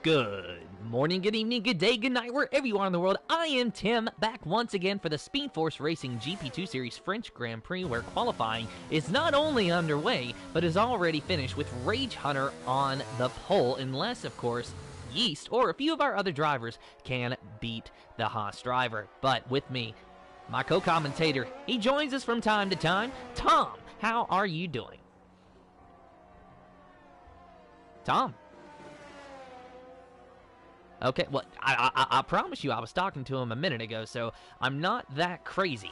Good morning, good evening, good day, good night, wherever you are in the world. I am Tim, back once again for the Speed Force Racing GP2 Series French Grand Prix, where qualifying is not only underway, but is already finished with Rage Hunter on the pole, unless, of course, Yeast or a few of our other drivers can beat the Haas driver. But with me, my co-commentator, he joins us from time to time. Tom, how are you doing? Tom? Okay, well, I promise you I was talking to him a minute ago, so I'm not that crazy.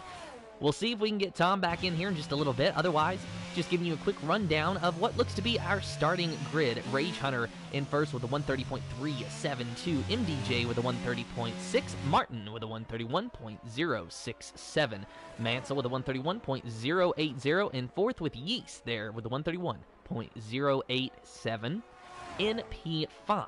We'll see if we can get Tom back in here in just a little bit. Otherwise, just giving you a quick rundown of what looks to be our starting grid. Rage Hunter in first with a 130.372, MDJ with a 130.6, Martin with a 131.067, Mansell with a 131.080, and fourth with Yeast there with a 131.087 in P5.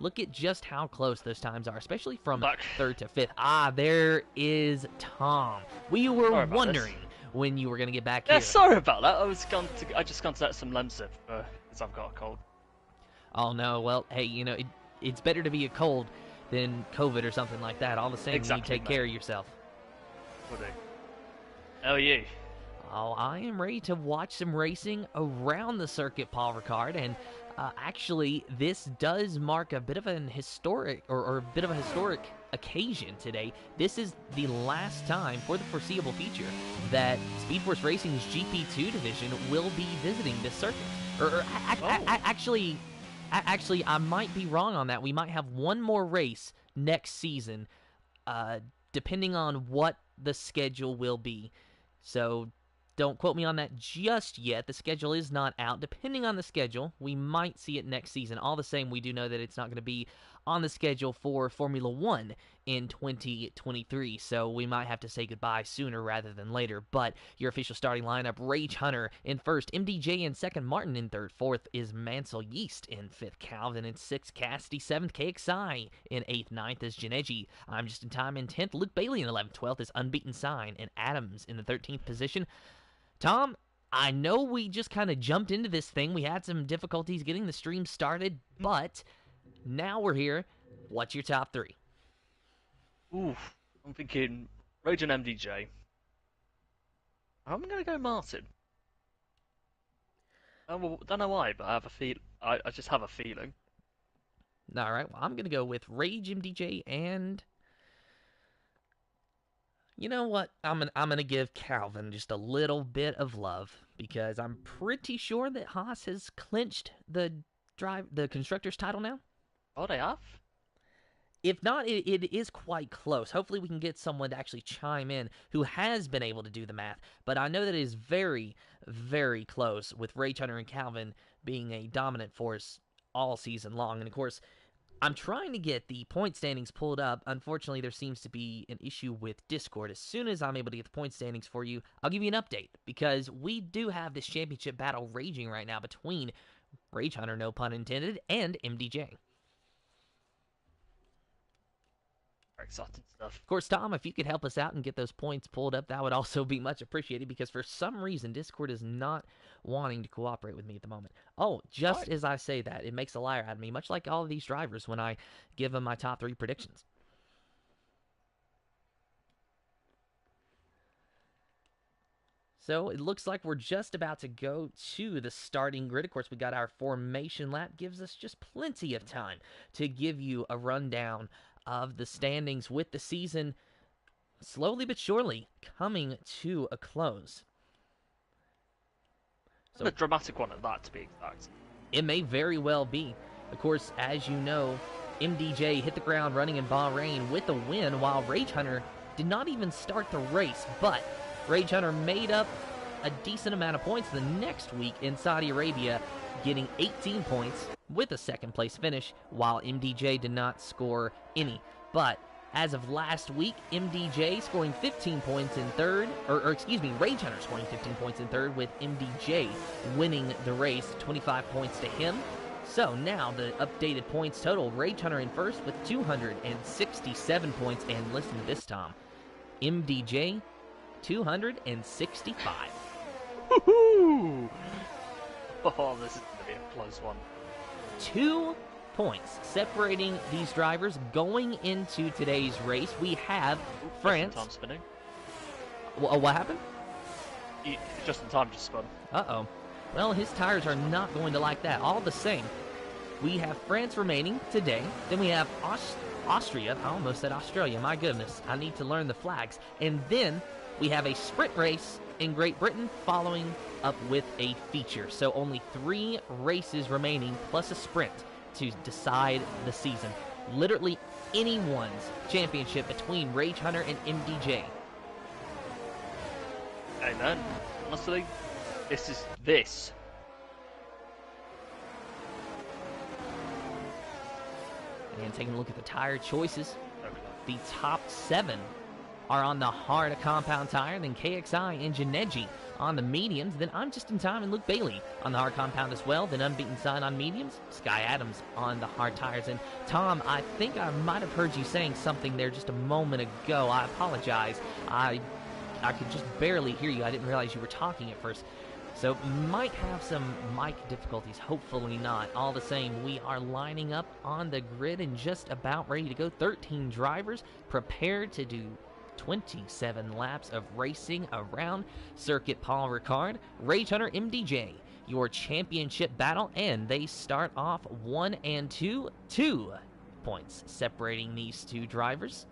Look at just how close those times are, especially from third to fifth. Ah, there is Tom. We were wondering when you were going to get back here. Yeah, sorry about that. I just gone to let some Lemsip because I've got a cold. Oh, no. Well, hey, you know, it's better to be a cold than COVID or something like that. All the same, you take care of yourself. Will do. How are you? Oh, I am ready to watch some racing around the circuit, Paul Ricard, and actually, this does mark a bit of an historic, or a bit of a historic occasion today. This is the last time, for the foreseeable future, that Speed Force Racing's GP2 division will be visiting this circuit. Actually, I might be wrong on that. We might have one more race next season, depending on what the schedule will be. So don't quote me on that just yet. The schedule is not out. Depending on the schedule, we might see it next season. All the same, we do know that it's not going to be on the schedule for Formula 1 in 2023, so we might have to say goodbye sooner rather than later. But your official starting lineup: Rage Hunter in first, MDJ in second, Martin in third, fourth is Mansell, Yeast in fifth, Calvin in sixth, Cassidy seventh, KXI in eighth, ninth is Janeji, I'm Just in Time in 10th, Luke Bailey in 11th, 12th is Unbeaten Sign, and Adams in the 13th position. Tom, I know we just kind of jumped into this thing. We had some difficulties getting the stream started, but now we're here. What's your top three? Oof, I'm thinking Rage and MDJ. I'm going to go Martin. I don't know why, but I just have a feeling. All right, well, I'm going to go with Rage, MDJ, and you know what? I'm gonna give Calvin just a little bit of love because I'm pretty sure that Haas has clinched the constructor's title now. Oh, they have? If not, it is quite close. Hopefully we can get someone to actually chime in who has been able to do the math. But I know that it is very, very close, with Rage Hunter and Calvin being a dominant force all season long. And of course, I'm trying to get the point standings pulled up. Unfortunately, there seems to be an issue with Discord. As soon as I'm able to get the point standings for you, I'll give you an update, because we do have this championship battle raging right now between Rage Hunter, no pun intended, and MDJ. Exciting stuff. Of course, Tom, if you could help us out and get those points pulled up, that would also be much appreciated, because for some reason, Discord is not wanting to cooperate with me at the moment. Oh, just as I say that, it makes a liar out of me, much like all of these drivers when I give them my top three predictions. So it looks like we're just about to go to the starting grid. Of course, we got our formation lap. Gives us just plenty of time to give you a rundown of the standings, with the season slowly but surely coming to a close. So a dramatic one at that, to be exact. It may very well be. Of course, as you know, MDJ hit the ground running in Bahrain with a win, while Rage Hunter did not even start the race, but Rage Hunter made up a decent amount of points the next week in Saudi Arabia, getting 18 points with a second place finish, while MDJ did not score any. But as of last week, MDJ scoring 15 points in third, Rage Hunter scoring 15 points in third, with MDJ winning the race, 25 points to him. So now the updated points total: Rage Hunter in first with 267 points, and listen to this, Tom, MDJ 265. Woohoo! Oh, this is going to be a close one. 2 points separating these drivers going into today's race. We have France. Just in time spinning. What happened? Just in time, just spun. Uh-oh. Well, his tires are not going to like that. All the same, we have France remaining today. Then we have Austria. I almost said Australia. My goodness. I need to learn the flags. And then we have a sprint race in Great Britain following up with a feature. So only 3 races remaining plus a sprint to decide the season. Literally anyone's championship between Rage Hunter and MDJ. Amen. Honestly, this. And taking a look at the tire choices, the top 7 are on the hard compound tire, then KXI and Janeji on the mediums, then I'm Just in Time and Luke Bailey on the hard compound as well, then Unbeaten Sign on mediums, Sky Adams on the hard tires. And Tom, I think I might have heard you saying something there just a moment ago. I apologize. I could just barely hear you. I didn't realize you were talking at first. So might have some mic difficulties, hopefully not. All the same, we are lining up on the grid and just about ready to go. 13 drivers prepared to do 27 laps of racing around Circuit Paul Ricard. Rage Hunter MDJ, your championship battle, and they start off 1 and 2. 2 points separating these two drivers.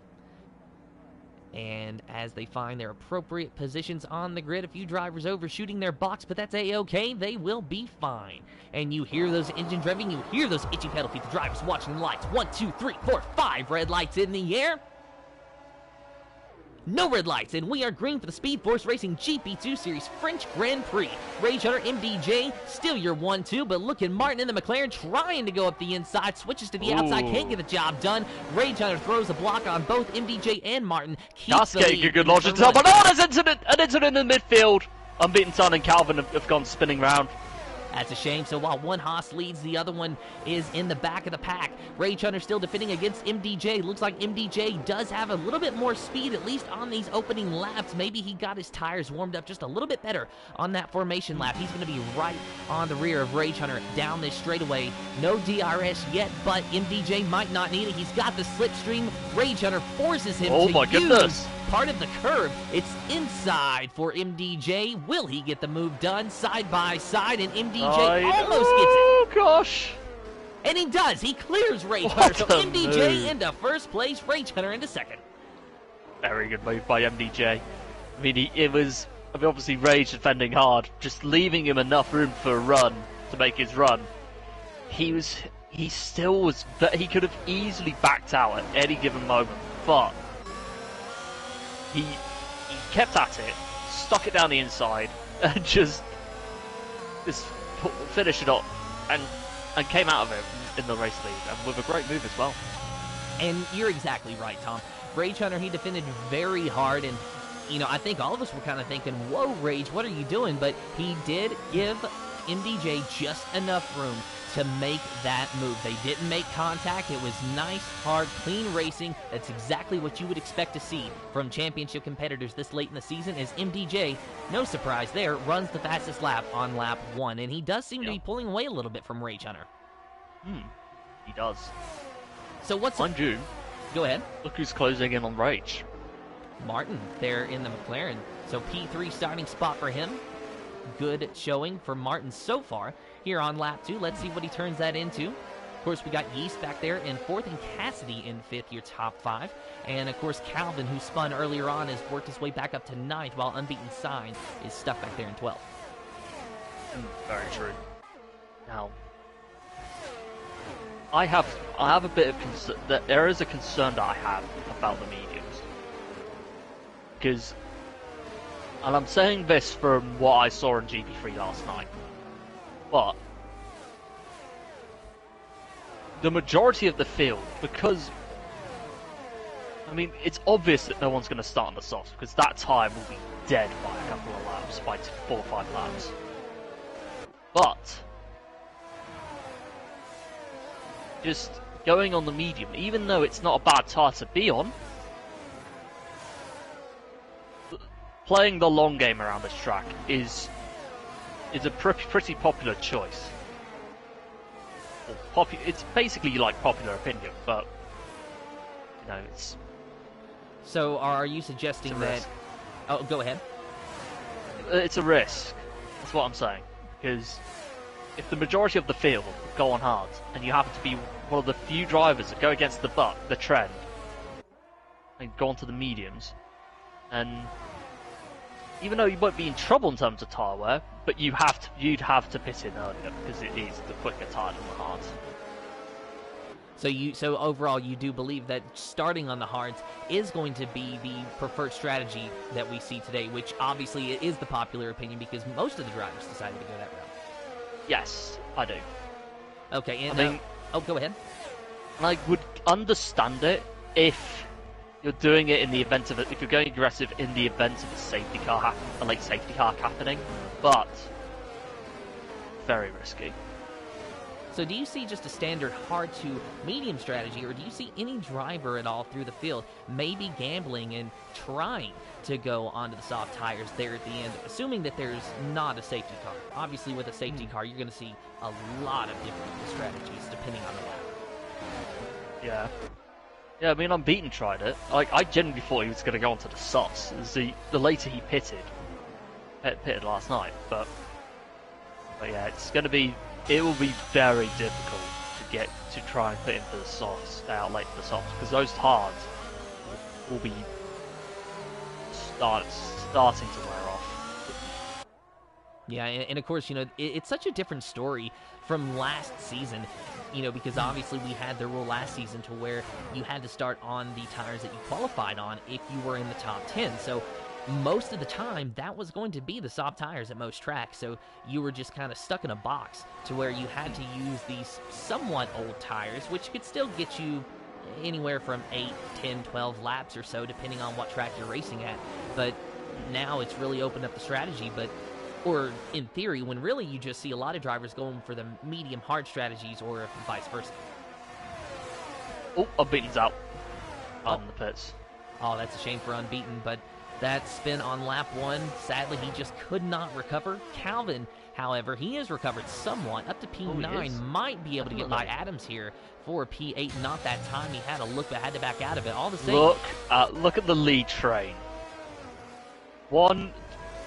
And as they find their appropriate positions on the grid, a few drivers overshooting their box, but that's a-okay. They will be fine. And you hear those engines revving, you hear those itchy pedal feet, the drivers watching the lights. 1, 2, 3, 4, 5 red lights in the air. No red lights, and we are green for the Speed Force Racing GP2 Series French Grand Prix. Rage Hunter MDJ, still your 1-2, but look at Martin in the McLaren trying to go up the inside, switches to the outside, can't get the job done. Rage Hunter throws a block on both MDJ and Martin. That's getting a good launch until, but there's an incident in the midfield. Unbeaten Sun and Calvin have gone spinning round. That's a shame. So while one Haas leads, the other one is in the back of the pack. Rage Hunter still defending against MDJ. Looks like MDJ does have a little bit more speed, at least on these opening laps. Maybe he got his tires warmed up just a little bit better on that formation lap. He's going to be right on the rear of Rage Hunter down this straightaway. No DRS yet, but MDJ might not need it. He's got the slipstream. Rage Hunter forces him to use part of the curve. It's inside for MDJ. Will he get the move done side by side? And MDJ almost gets it. Oh, gosh. And he does. He clears Rage Hunter. So MDJ into first place, Rage Hunter into second. Very good move by MDJ. I mean, it was obviously Rage defending hard, just leaving him enough room for a run to make his run. He could have easily backed out at any given moment, but he kept at it, stuck it down the inside, and just finished it up, and came out of it in the race lead, and with a great move as well. And you're exactly right, Tom. Rage Hunter, he defended very hard, and I think all of us were kind of thinking, whoa, Rage, what are you doing? But he did give MDJ just enough room to make that move. They didn't make contact. It was nice, hard, clean racing. That's exactly what you would expect to see from championship competitors this late in the season, as MDJ, no surprise there, runs the fastest lap on lap 1. And he does seem to be pulling away a little bit from Rage Hunter. He does. So what's... Mind you, go ahead. Look who's closing in on Rage. Martin there in the McLaren. So P3 starting spot for him. Good showing for Martin so far here on lap 2. Let's see what he turns that into. Of course, we got Yeast back there in 4th and Cassidy in 5th, your top 5. And, of course, Calvin, who spun earlier on, has worked his way back up to 9th, while Unbeaten Sign is stuck back there in 12th. Very true. Now, I have a bit of concern. There is a concern that I have about the mediums. Because, and I'm saying this from what I saw in GP3 last night, but the majority of the field, because, I mean, it's obvious that no one's going to start on the softs, because that time will be dead by a couple of laps, by 4 or 5 laps. But just going on the medium, even though it's not a bad tire to be on, playing the long game around this track is a pretty popular choice. it's basically like popular opinion, but So are you suggesting that? risk. Oh, go ahead. It's a risk. That's what I'm saying. Because if the majority of the field go on hard, and you happen to be one of the few drivers that go against the trend, and go onto the mediums, and even though you won't be in trouble in terms of tyre wear, but you'd have to pit in earlier because it is the quicker tyre than the hards. So overall, you do believe that starting on the hards is going to be the preferred strategy that we see today, which obviously is the popular opinion because most of the drivers decided to go that route. Yes, I do. Okay, and I mean, go ahead. And I would understand it if you're doing it in the event of if you're going aggressive in the event of a late safety car happening, but very risky. So do you see just a standard hard to medium strategy, or do you see any driver at all through the field maybe gambling and trying to go onto the soft tires there at the end, assuming that there's not a safety car? Obviously, with a safety car, you're going to see a lot of different strategies depending on the lap. Yeah, I mean, Unbeaten tried it. Like, I genuinely thought he was going to go onto the softs. The later he pitted last night, but yeah, it will be very difficult to try and put in for the softs, out late for the softs, because those hards will be starting to wear off. Yeah, and of course, it's such a different story from last season, because obviously we had the rule last season to where you had to start on the tires that you qualified on if you were in the top 10. So most of the time, that was going to be the soft tires at most tracks, so you were just kind of stuck in a box to where you had to use these somewhat old tires, which could still get you anywhere from 8, 10, 12 laps or so, depending on what track you're racing at. But now it's really opened up the strategy, or in theory, when really you just see a lot of drivers going for the medium hard strategies or vice versa. Oh, Unbeaten's out on the pits. Oh, that's a shame for Unbeaten, but that spin on lap 1, sadly, he just could not recover. Calvin, however, he has recovered somewhat. Up to P9, might be able to get by Adams here for P8. Not that time. He had a look, but had to back out of it. All the same. Look at the lead train. 1,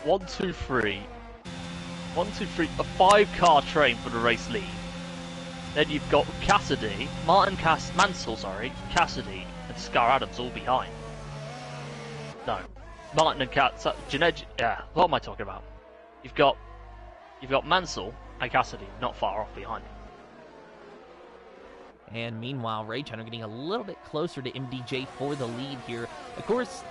2, 3. 1, 2, 3. A 5-car train for the race lead. Then you've got Mansell, Cassidy, and Scar Adams all behind. No. Martin and Janej. Yeah, what am I talking about? You've got Mansell and Cassidy not far off behind. And meanwhile, Rage Hunter getting a little bit closer to MDJ for the lead here. Of course,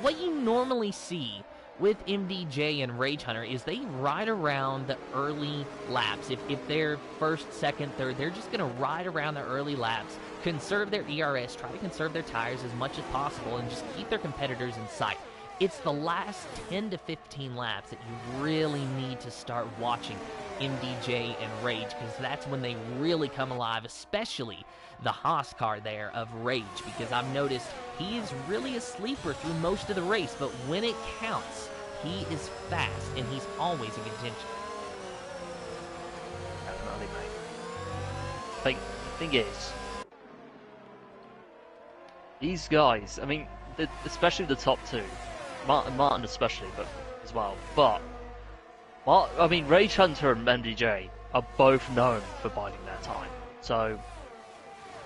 what you normally see with MDJ and Rage Hunter is they ride around the early laps. If they're first, second, third, they're just going to ride around the early laps, conserve their ERS, try to conserve their tires as much as possible, and just keep their competitors in sight. It's the last 10 to 15 laps that you really need to start watching MDJ and Rage, because that's when they really come alive, especially the Haas car there of Rage, because I've noticed he is really a sleeper through most of the race, but when it counts, he is fast, and he's always in contention. Definitely, mate. The thing is, these guys, I mean, especially the top two, Martin especially, but as well, but Rage Hunter and MDJ are both known for biding their time, so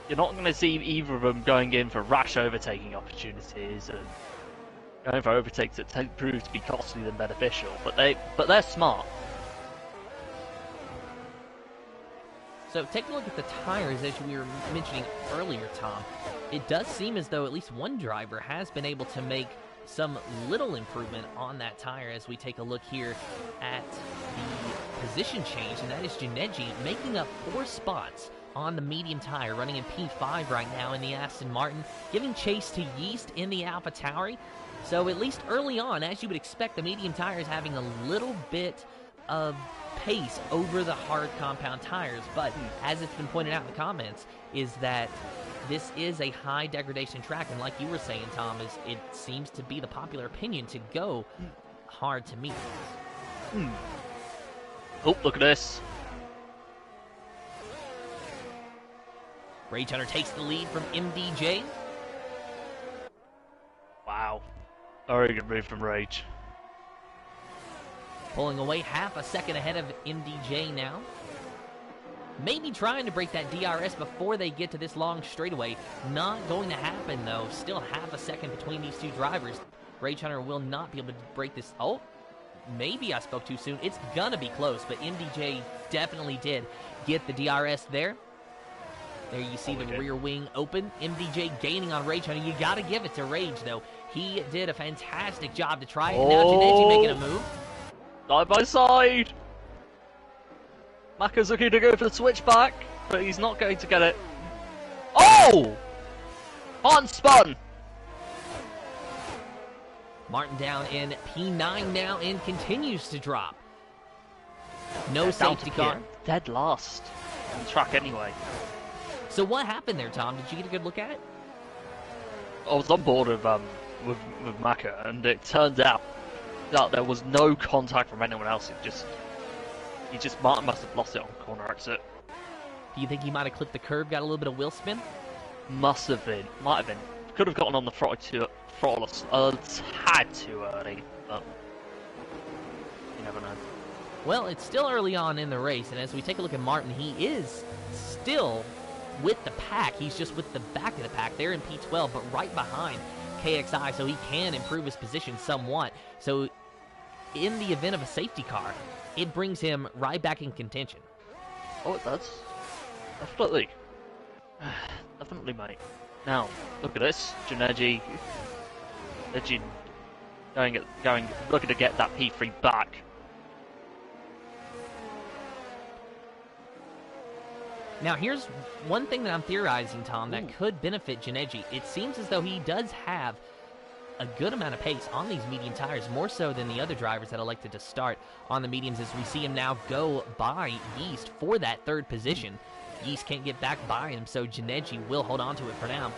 you're not going to see either of them going in for rash overtaking opportunities and going for overtakes that prove to be costly than beneficial. But they're smart. So take a look at the tires, as we were mentioning earlier, Tom. It does seem as though at least one driver has been able to make some little improvement on that tire as we take a look here at the position change, and that is Janeji making up 4 spots on the medium tire, running in P5 right now in the Aston Martin, giving chase to Yeast in the AlphaTauri. So at least early on, as you would expect, the medium tire is having a little bit of pace over the hard compound tires, but as it's been pointed out in the comments, is that this is a high degradation track, and like you were saying, Tom, it seems to be the popular opinion to go hard to medium. Oh, look at this. Rage Hunter takes the lead from MDJ. Wow. Very good move from Rage. Pulling away half a second ahead of MDJ now. Maybe trying to break that DRS before they get to this long straightaway. Not going to happen, though. Still half a second between these two drivers. Rage Hunter will not be able to break this. Oh, maybe I spoke too soon. It's going to be close, but MDJ definitely did get the DRS there. There you see the rear wing open. MDJ gaining on Rage Hunter. You got to give it to Rage, though. He did a fantastic job to try it. Now Janeji making a move. Side by side. Maka's looking to go for the switchback, but he's not going to get it. Oh! Unspun! Martin down in P9 now and continues to drop. No safety car. Dead last on the track anyway. So what happened there, Tom? Did you get a good look at it? I was on board with Maka, and it turned out that there was no contact from anyone else. Martin must have lost it on corner exit. Do you think he might have clipped the curb, got a little bit of wheel spin? Must have been. Might have been. Could have gotten on the throttle a tad too early, but you never know. Well, it's still early on in the race, and as we take a look at Martin, he is still with the pack. He's just with the back of the pack. They're in P12, but right behind KXI, so he can improve his position somewhat. So in the event of a safety car, it brings him right back in contention. Oh, it does. Definitely. Definitely, mate. Now, look at this. Janeji looking to get that P3 back. Now, here's one thing that I'm theorizing, Tom, that could benefit Janeji. It seems as though he does have a good amount of pace on these medium tires, more so than the other drivers that elected to start on the mediums, as we see him now go by Yeast for that third position. Yeast can't get back by him, so Janeji will hold on to it for now.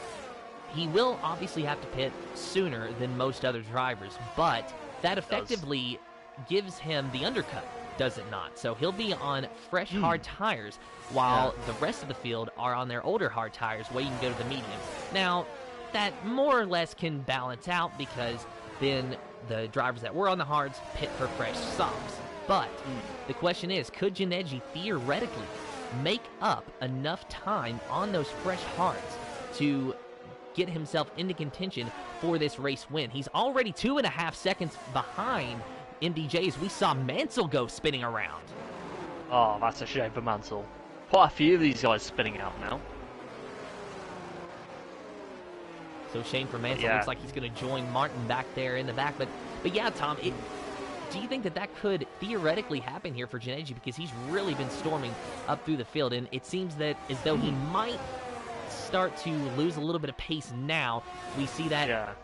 He will obviously have to pit sooner than most other drivers, but that effectively gives him the undercut, does it not? So he'll be on fresh, hard tires, while the rest of the field are on their older hard tires, waiting to go to the mediums. Now, that more or less can balance out, because then the drivers that were on the hards pit for fresh softs. But the question is, could Janeji theoretically make up enough time on those fresh hards to get himself into contention for this race win? He's already 2.5 seconds behind MDJ, as we saw Mansell go spinning around. Oh, that's a shame for Mansell. Quite a few of these guys spinning out now. So shame for Mansell. Looks like he's going to join Martin back there in the back. But yeah, Tom, do you think that could theoretically happen here for Janeji? Because he's really been storming up through the field, and it seems that as though he might start to lose a little bit of pace now. We see that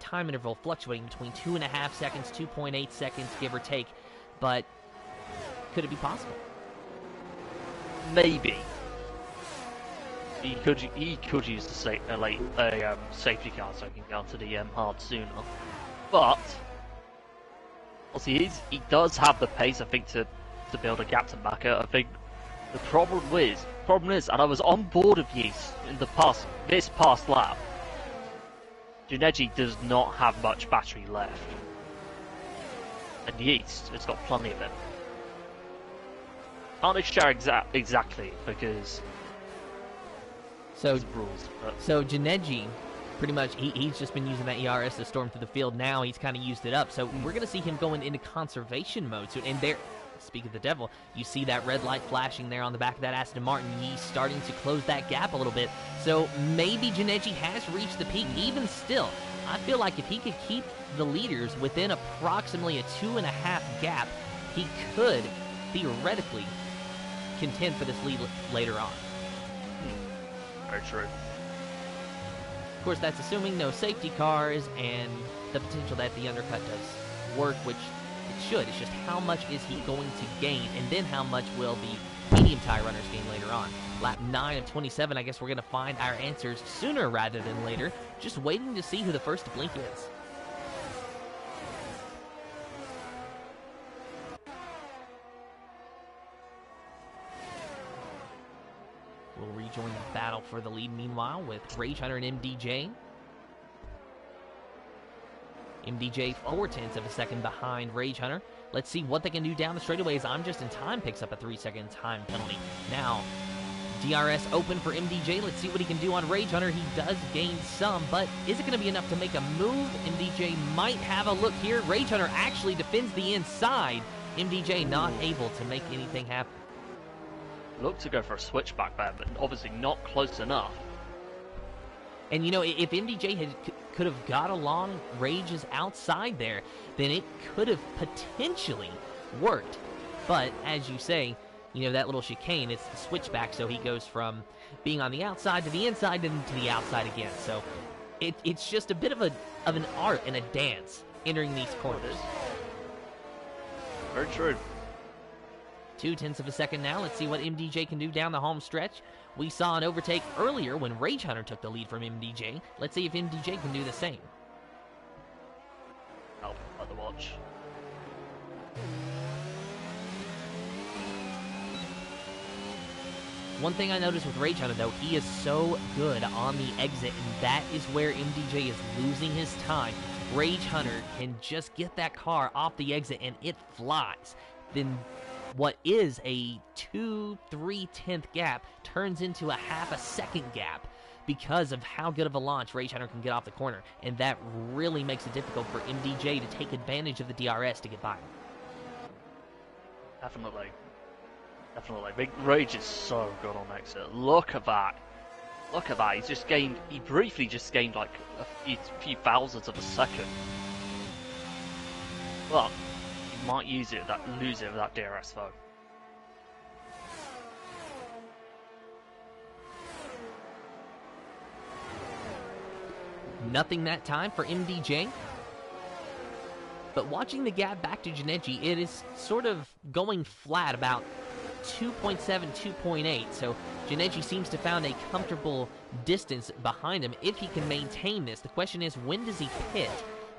time interval fluctuating between 2.5 seconds, 2.8 seconds, give or take. But could it be possible? Maybe. He could use the safety car so he can get onto the hard sooner. But obviously he does have the pace, I think, to build a gap to Maka. I think the problem is, and I was on board of Yeast in this past lap, Janeji does not have much battery left. And Yeast has got plenty of it. Can't share exactly because so rules. So Janeji, pretty much, he's just been using that ERS to storm through the field. Now he's kind of used it up. So we're going to see him going into conservation mode soon. And there, speak of the devil, you see that red light flashing there on the back of that Aston Martin. He's starting to close that gap a little bit. So maybe Janeji has reached the peak. Even still, I feel like if he could keep the leaders within approximately a 2.5 gap, he could theoretically contend for this lead later on. Very true. Of course, that's assuming no safety cars and the potential that the undercut does work, which it should. It's just how much is he going to gain, and then how much will the medium tire runners gain later on. Lap 9 of 27, I guess we're going to find our answers sooner rather than later. Just waiting to see who the first to blink is. We'll will rejoin the battle for the lead meanwhile with Rage Hunter and MDJ. MDJ 0.4 of a second behind Rage Hunter. Let's see what they can do down the straightaways. I'm Just in Time picks up a 3-second time penalty. Now, DRS open for MDJ. Let's see what he can do on Rage Hunter. He does gain some, but is it going to be enough to make a move? MDJ might have a look here. Rage Hunter actually defends the inside. MDJ not able to make anything happen. Looked to go for a switchback there, but obviously not close enough. And, you know, if MDJ could have got along Rage's outside there, then it could have potentially worked. But, as you say, you know, that little chicane, it's the switchback, so he goes from being on the outside to the inside and to the outside again. So it's just a bit of an art and a dance entering these corners. Very true. 0.2 of a second now. Let's see what MDJ can do down the home stretch. We saw an overtake earlier when Rage Hunter took the lead from MDJ. Let's see if MDJ can do the same. I'll let the watch. One thing I noticed with Rage Hunter, though, he is so good on the exit, and that is where MDJ is losing his time. Rage Hunter can just get that car off the exit, and it flies. Then what is a 2/3 gap turns into a 1/2 second gap because of how good of a launch Rage Hunter can get off the corner, and that really makes it difficult for MDJ to take advantage of the DRS to get by him. Definitely. Big Rage is so good on exit. Look at that. He briefly just gained like a few thousandths of a second. Well, he might lose it with that DRS though. Nothing that time for MDJ. But watching the gap back to Janeji, it is sort of going flat about 2.7, 2.8. So Janeji seems to found a comfortable distance behind him if he can maintain this. The question is, when does he pit,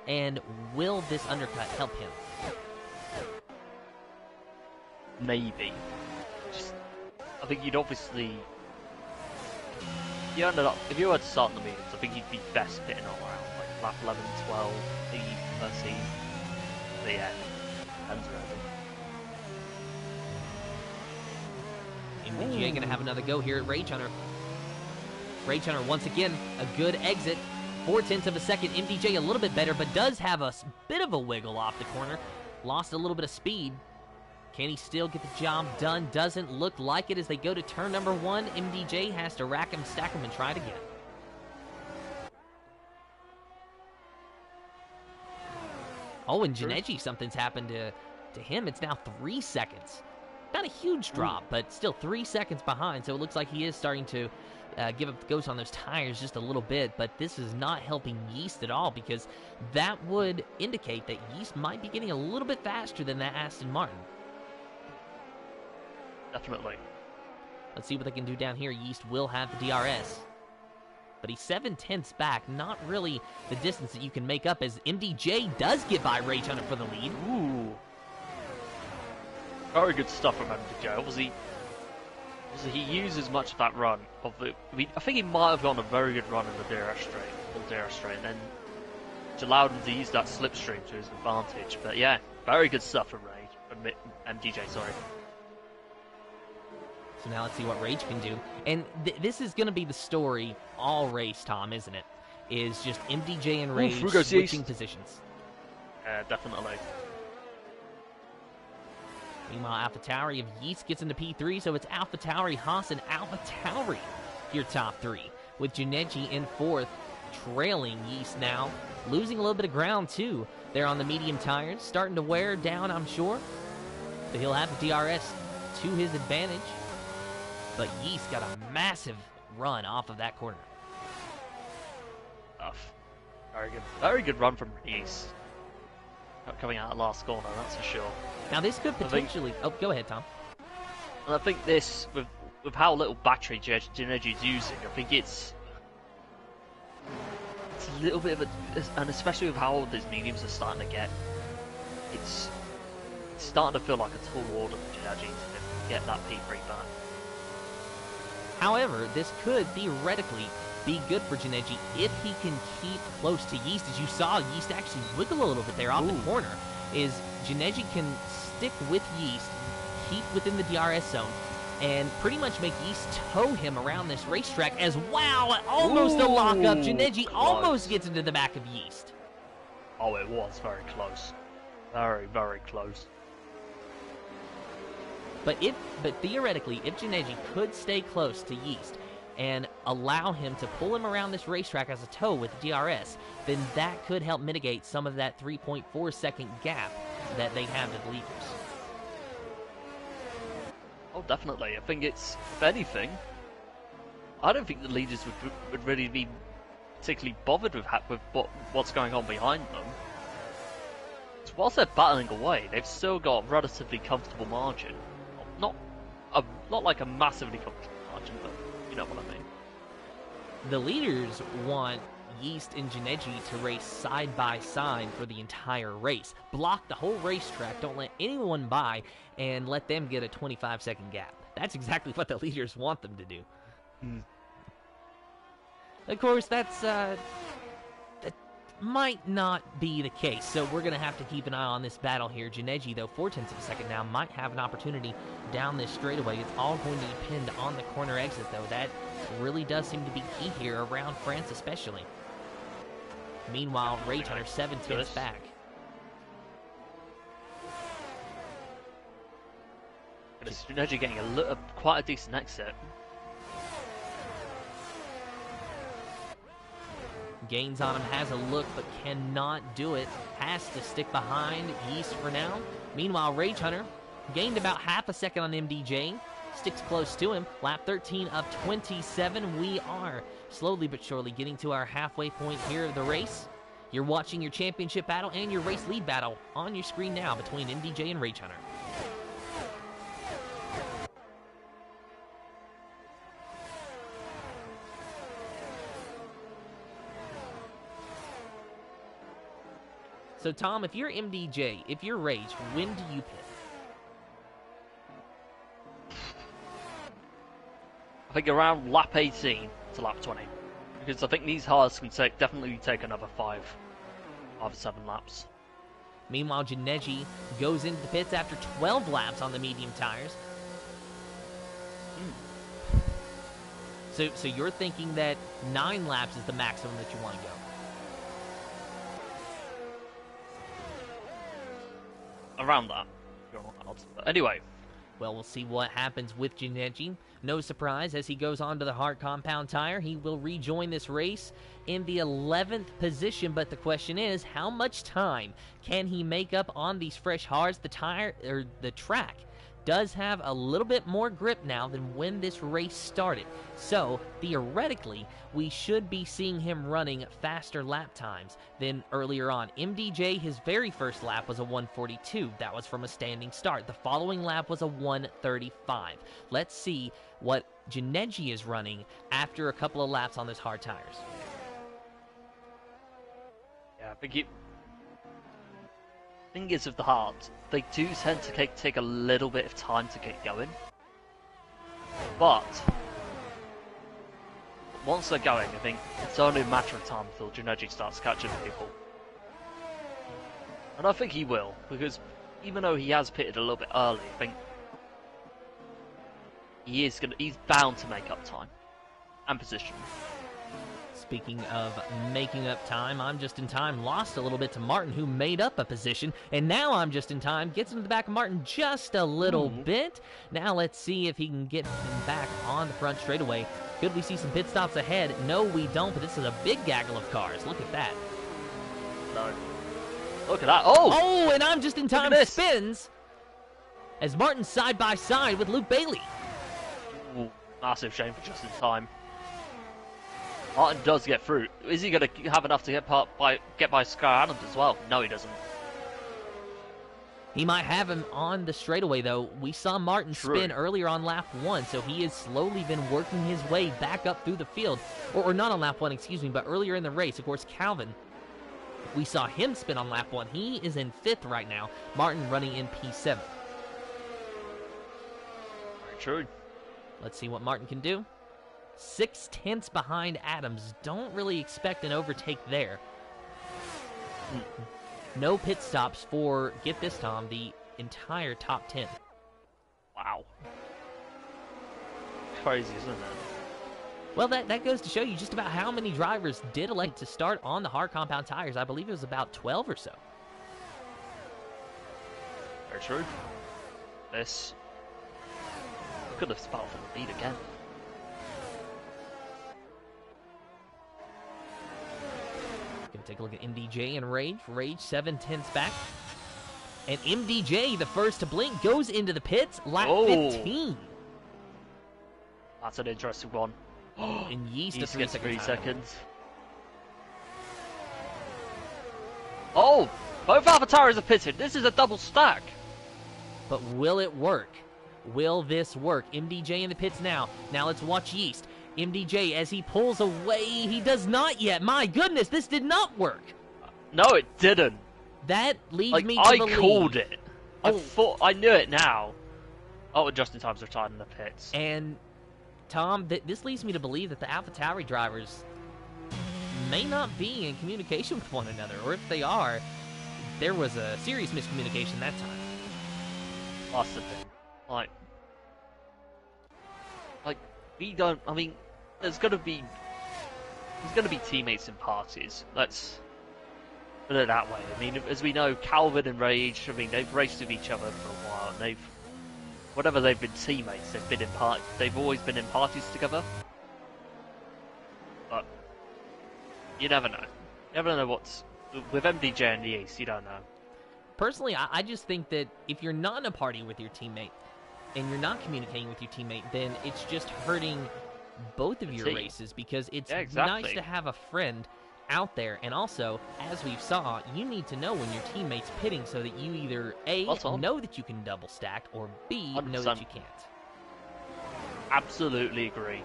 and will this undercut help him? Maybe. I think you'd obviously... if you were to start in the mediums, I think you'd be best pitting all around, like lap 11, 12, 13. But yeah, depends really. MDJ going to have another go here at Rage Hunter. Rage Hunter, once again, a good exit. 0.4 of a second. MDJ a little bit better, but does have a bit of a wiggle off the corner. Lost a little bit of speed. Can he still get the job done? Doesn't look like it as they go to turn number 1. MDJ has to rack him, stack him, and try it again. Oh, and Janeji, something's happened to him. It's now 3 seconds. Not a huge drop, but still 3 seconds behind. So it looks like he is starting to give up the ghost on those tires just a little bit. But this is not helping Yeast at all, because that would indicate that Yeast might be getting a little bit faster than that Aston Martin. Definitely. Let's see what they can do down here. Yeast will have the DRS. But he's 0.7 back. Not really the distance that you can make up, as MDJ does get by Rage Hunter for the lead. Ooh. Very good stuff from MDJ. Obviously he uses much of that run. I think he might have gone a very good run in the DRS straight, and then which allowed him to use that slipstream to his advantage. But yeah, very good stuff from MDJ. Sorry. So now let's see what Rage can do. And this is going to be the story all race, Tom, isn't it? Is just MDJ and Rage switching positions. Definitely. Meanwhile, AlphaTauri of Yeast gets into P3, so it's AlphaTauri, Haas, and AlphaTauri your top 3. With Janeji in 4th, trailing Yeast now. Losing a little bit of ground, too. They're on the medium tires, starting to wear down, I'm sure. But he'll have the DRS to his advantage. But Yeast got a massive run off of that corner. Very good run from Yeast. Not coming out of last corner, that's for sure. Now this could potentially... Oh, go ahead, Tom. And I think this, with how little battery Janeji's using, I think it's a little bit of a... And especially with how old these mediums are starting to get, it's starting to feel like a tall order for Janeji to get that P3 back. However, this could theoretically be good for Janeji if he can keep close to Yeast. As you saw, Yeast actually wiggle a little bit there off the corner. Is Janeji can stick with Yeast, keep within the DRS zone, and pretty much make Yeast tow him around this racetrack as, wow, almost a lockup. Janeji almost gets into the back of Yeast. Oh, it was very close. Very, very close. But theoretically, if Janeji could stay close to Yeast and allow him to pull him around this racetrack as a tow with DRS, then that could help mitigate some of that 3.4-second gap that they have to the leaders. Oh, definitely. I think it's, if anything, I don't think the leaders would really be particularly bothered with what's going on behind them. So whilst they're battling away, they've still got a relatively comfortable margin. Not like a massively comfortable margin, but you know what I mean. The leaders want Yeast and Janeji to race side by side for the entire race. Block the whole racetrack, don't let anyone by, and let them get a 25-second gap. That's exactly what the leaders want them to do. Of course, that might not be the case, so we're going to have to keep an eye on this battle here. Janeji, though, 0.4 of a second now, might have an opportunity down this straightaway. It's all going to depend on the corner exit, though. That really does seem to be key here, around France especially. Meanwhile, Rage Hunter 7/10 back. Janeji getting quite a decent exit. Gains on him, has a look, but cannot do it. Has to stick behind Yeast for now. Meanwhile, Rage Hunter gained about half a second on MDJ. Sticks close to him. Lap 13 of 27. We are slowly but surely getting to our halfway point here of the race. You're watching your championship battle and your race lead battle on your screen now between MDJ and Rage Hunter. So, Tom, if you're MDJ, if you're Rage, when do you pit? I think around lap 18 to lap 20. Because I think these cars can definitely take another 5 or 7 laps. Meanwhile, Janeji goes into the pits after 12 laps on the medium tires. So you're thinking that 9 laps is the maximum that you want to go? Around that. But anyway. Well, we'll see what happens with Janeji. No surprise, as he goes on to the hard compound tire, he will rejoin this race in the 11th position. But the question is, how much time can he make up on these fresh hards? The track does have a little bit more grip now than when this race started. So, theoretically, we should be seeing him running faster lap times than earlier on. MDJ, his very first lap was a 1:42. That was from a standing start. The following lap was a 1:35. Let's see what Janeji is running after a couple of laps on those hard tires. Yeah, I think thing is with the hards, they do tend to take a little bit of time to get going. But once they're going, I think it's only a matter of time until Janeji starts catching people. And I think he will, because even though he has pitted a little bit early, I think he's bound to make up time and position. Speaking of making up time, I'm Just in Time lost a little bit to Martin, who made up a position, and now I'm Just in Time gets into the back of Martin just a little bit. Now let's see if he can get him back on the front straightaway. Could we see some pit stops ahead? No, we don't, but this is a big gaggle of cars. Look at that. No. Look at that. Oh, and I'm Just in Time spins as Martin's side by side with Luke Bailey. Ooh, massive shame for Just in Time. Martin does get through. Is he going to have enough to get by Sky Adams as well? No, he doesn't. He might have him on the straightaway, though. We saw Martin spin earlier on lap 1, so he has slowly been working his way back up through the field. Or not on lap 1, excuse me, but earlier in the race. Of course, Calvin, we saw him spin on lap 1. He is in 5th right now. Martin running in P7. Very true. Let's see what Martin can do. 6/10 behind Adams. Don't really expect an overtake there. No pit stops for, get this, Tom, the entire top 10. Wow. Crazy, isn't it? Well, that goes to show you just about how many drivers did elect to start on the hard compound tires. I believe it was about 12 or so. Very true. This could have battled for the lead again. Gonna take a look at MDJ and Rage. Rage 7/10 back. And MDJ, the first to blink, goes into the pits, lap 15. That's an interesting one. And Yeast Yeast a gets 3 time. seconds. Oh! Both AlphaTauri's are pitted. This is a double stack. But will it work? Will this work? MDJ in the pits now. Now let's watch Yeast. MDJ, as he pulls away, he does not yet. My goodness, this did not work. No, it didn't. That leads Like, me to I believe. called it. Oh. I knew it now. Oh, Justin Time's retired in the pits. And, Tom, this leads me to believe that the AlphaTauri drivers may not be in communication with one another. Or if they are, there was a serious miscommunication that time. That's the thing. Like, we don't. I mean, there's gonna be teammates in parties. Let's put it that way. I mean, as we know, Calvin and Rage. I mean, they've raced with each other for a while, and whatever they've been teammates, they've always been in parties together. But you never know. You never know what's with MDJ and the East. You don't know. Personally, I just think that if you're not in a party with your teammate and you're not communicating with your teammate, then it's just hurting both of your races, because it's nice to have a friend out there. And also, as we've saw, you need to know when your teammate's pitting so that you either A, know that you can double stack, or B, 100%. know that you can't. Absolutely agree.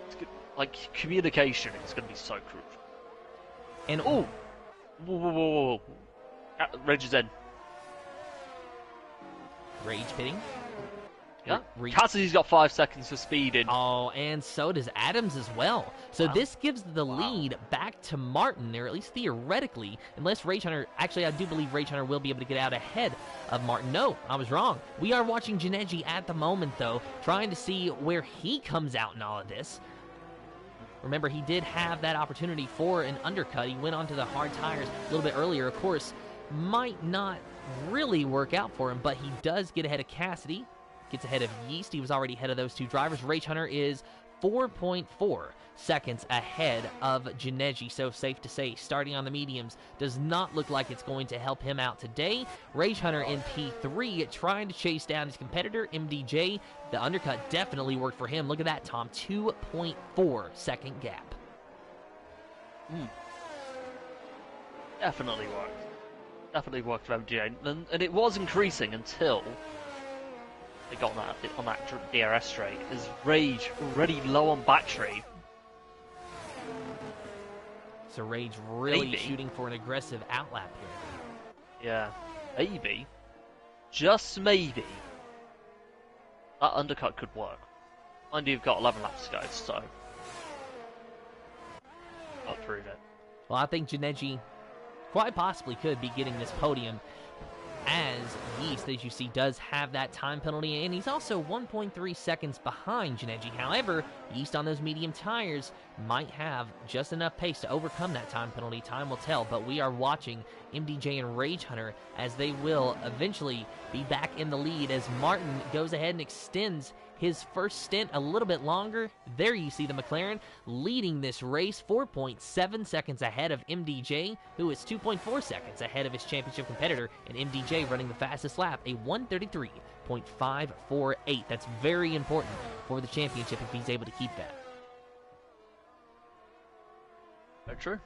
It's good. Like, communication is going to be so crucial. And whoa. Rage is in. Rage pitting. Yeah. Cassidy's got 5 seconds for speeding. Oh, and so does Adams as well. So this gives the lead back to Martin, or at least theoretically, unless Rage Hunter, actually I do believe Rage Hunter will be able to get out ahead of Martin. No, I was wrong. We are watching Janeji at the moment, though, trying to see where he comes out in all of this. Remember, he did have that opportunity for an undercut. He went onto the hard tires a little bit earlier. Of course, might not really work out for him, but he does get ahead of Cassidy. Gets ahead of Yeast. He was already ahead of those two drivers. Rage Hunter is 4.4 seconds ahead of Janeji. So safe to say, starting on the mediums does not look like it's going to help him out today. Rage Hunter in P3 trying to chase down his competitor, MDJ. The undercut definitely worked for him. Look at that, Tom. 2.4 second gap. Definitely worked. Definitely worked for MDJ. And it was increasing until they got on that DRS straight. As Rage already low on battery. So Rage really shooting for an aggressive outlap here. Yeah, maybe, just maybe, that undercut could work. Mind you, you've got 11 laps to go, so I'll prove it. Well, I think Janeji quite possibly could be getting this podium, as Yeast, as you see, does have that time penalty, and he's also 1.3 seconds behind Janeji. However, Yeast on those medium tires might have just enough pace to overcome that time penalty. Time will tell, but we are watching MDJ and Rage Hunter as they will eventually be back in the lead as Martin goes ahead and extends his first stint a little bit longer. There you see the McLaren leading this race, 4.7 seconds ahead of MDJ, who is 2.4 seconds ahead of his championship competitor, and MDJ running the fastest lap, a 1:33.548. That's very important for the championship if he's able to keep that. Very true.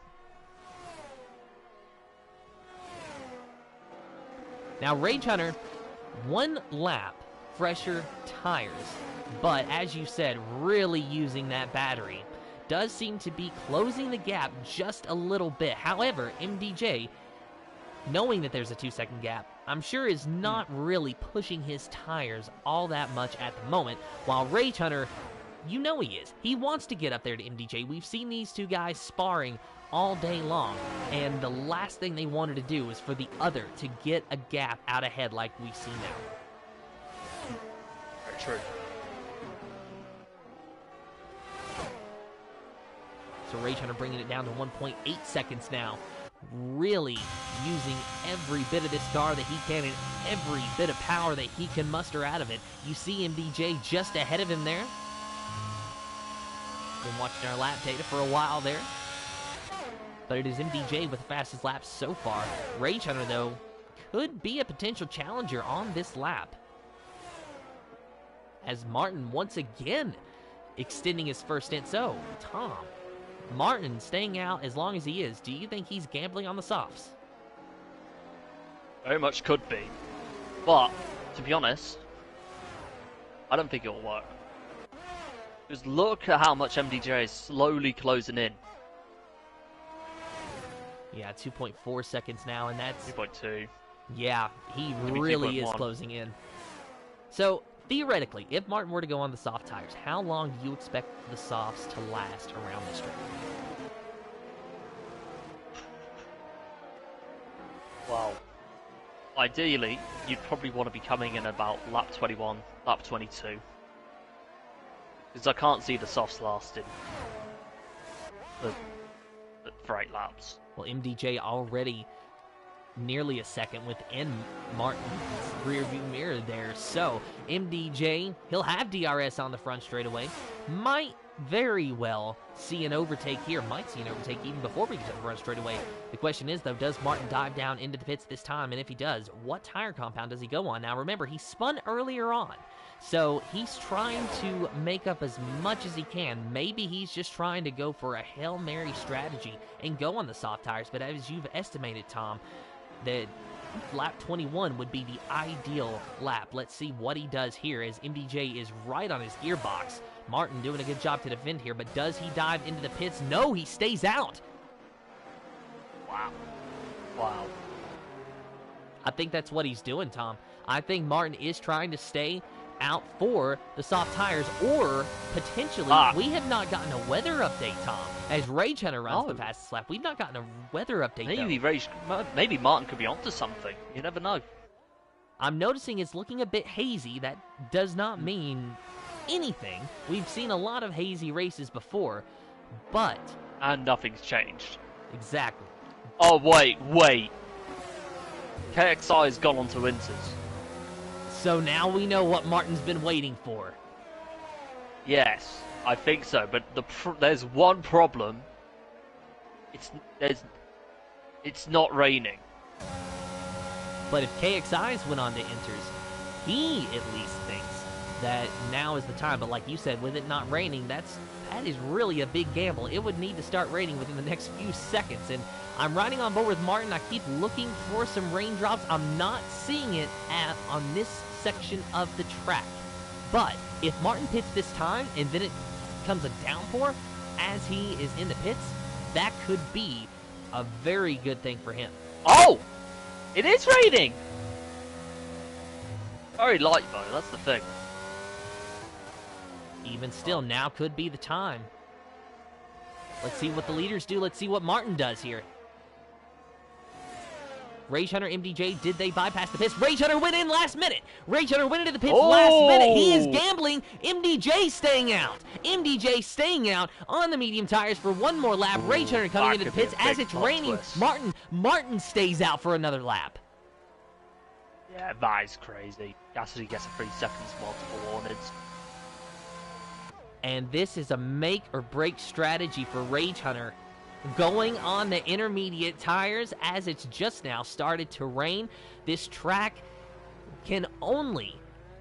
Now, Rage Hunter, one lap fresher tires, but as you said, really using that battery. Does seem to be closing the gap just a little bit. However, MDJ, knowing that there's a 2-second gap, I'm sure is not really pushing his tires all that much at the moment, while Rage Hunter You know he is. He wants to get up there to MDJ. We've seen these two guys sparring all day long, and the last thing they wanted to do is for the other to get a gap out ahead like we see now. Very true. So Rage Hunter bringing it down to 1.8 seconds now. Really using every bit of this car that he can and every bit of power that he can muster out of it. You see MDJ just ahead of him there. Been watching our lap data for a while there. But it is MDJ with the fastest laps so far. Rage Hunter, though, could be a potential challenger on this lap. As Martin once again extending his first stint. So, Tom, Martin staying out as long as he is. Do you think he's gambling on the softs? Very much could be. But, to be honest, I don't think it'll work. Just look at how much MDJ is slowly closing in. Yeah, 2.4 seconds now, and that's... 2.2. Yeah, he Maybe really is 2.1. closing in. So, theoretically, if Martin were to go on the soft tires, how long do you expect the softs to last around the straight? Well, ideally, you'd probably want to be coming in about lap 21, lap 22. Because I can't see the softs lasting for 8 laps. Well, MDJ already nearly a second within Martin's rearview mirror there. So, MDJ, he'll have DRS on the front straightaway. Might very well see an overtake here. Might see an overtake even before we get to the front straightaway. The question is, though, does Martin dive down into the pits this time? And if he does, what tire compound does he go on? Now, remember, he spun earlier on. So, he's trying to make up as much as he can. Maybe he's just trying to go for a Hail Mary strategy and go on the soft tires. But as you've estimated, Tom, that lap 21 would be the ideal lap. Let's see what he does here as MDJ is right on his gearbox. Martin doing a good job to defend here, but does he dive into the pits? No, he stays out. Wow. Wow. I think that's what he's doing, Tom. I think Martin is trying to stay out for the soft tires, or potentially, we have not gotten a weather update, Tom, as Rage Hunter runs the fastest lap. We've not gotten a weather update, Maybe Martin could be onto something. You never know. I'm noticing it's looking a bit hazy. That does not mean anything. We've seen a lot of hazy races before, but... And nothing's changed. Exactly. Oh, wait. KXI has gone onto Inters. So now we know what Martin's been waiting for. Yes, I think so, but there's one problem. It's not raining. But if KXI's went on to Inters, he at least thinks that now is the time. But like you said, with it not raining, that is really a big gamble. It would need to start raining within the next few seconds. And I'm riding on board with Martin. I keep looking for some raindrops. I'm not seeing it on this section of the track. But if Martin pits this time and then it comes a downpour as he is in the pits, that could be a very good thing for him. Oh! It is raining! Very light though, that's the thing. Even still, now could be the time. Let's see what the leaders do. Let's see what Martin does here. Rage Hunter, MDJ, did they bypass the pits? Rage Hunter went in last minute. Rage Hunter went into the pits last minute. He is gambling. MDJ staying out. MDJ staying out on the medium tires for one more lap. Rage Hunter coming into the pits as it's raining. Martin stays out for another lap. Yeah, that is crazy. Gasly gets a 3 seconds multiple warnings. And this is a make or break strategy for Rage Hunter. Going on the intermediate tires as it's just now started to rain. This track can only